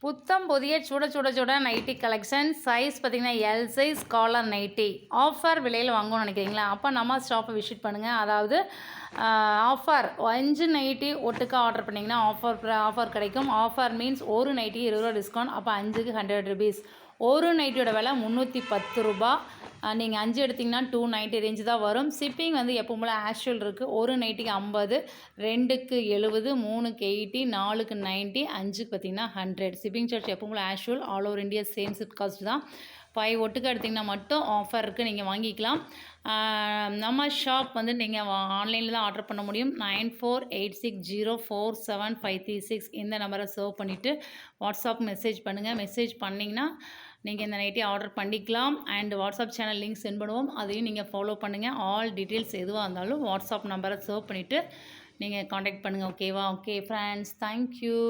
புத்தம் புதிய சுட சுட சுட நைட்டி கலெக்ஷன் சைஸ் பார்த்திங்கன்னா L size collar nighty offer விலையில் வாங்கணும்னு நினைக்கிறீங்களா? அப்போ நம்ம ஷாப்பை விசிட் பண்ணுங்கள். அதாவது ஆஃபர் 5 நைட்டி ஒட்டுக்கா ஆர்டர் பண்ணிங்கன்னா ஆஃபர் கிடைக்கும். ஆஃபர் மீன்ஸ் ஒரு நைட்டி 20 ரூபா டிஸ்கவுண்ட். அப்போ 5க்கு 100 ருபீஸ். ஒரு நைட்டியோட விலை 310 ரூபா. நீங்கள் 5 எடுத்திங்கன்னா 290 ரேஞ்சு தான் வரும். ஷிப்பிங் வந்து எப்போ போல் ஆஷுவல் இருக்குது. ஒரு நைட்டிக்கு 50, 2க்கு 70, 3க்கு 80, 4க்கு 90, 5க்கு பார்த்திங்கன்னா 100. ஷிப்பிங் சார்ஜ் எப்போ போல் usual all over India same ship cost தான். 5 ஒட்டுக்கு எடுத்திங்கன்னா மட்டும் ஆஃபர் இருக்குது, நீங்கள் வாங்கிக்கலாம். நம்ம ஷாப் வந்து நீங்கள் ஆன்லைனில் தான் ஆர்டர் பண்ண முடியும். 9486047536 இந்த நம்பரை சர்வ் பண்ணிவிட்டு வாட்ஸ்அப் மெசேஜ் பண்ணுங்கள். மெசேஜ் பண்ணிங்கன்னா நீங்கள் இந்த நைட்டி ஆர்டர் பண்ணிக்கலாம். And WhatsApp channel link sent பண்ணுவோம், அதையும் நீங்கள் ஃபாலோ பண்ணுங்கள். ஆல் டீட்டெயில்ஸ் எதுவாக இருந்தாலும் வாட்ஸ்அப் நம்பரை சர்வ் பண்ணிவிட்டு நீங்கள் காண்டாக்ட் பண்ணுங்கள். ஓகேவா? Okay friends, thank you.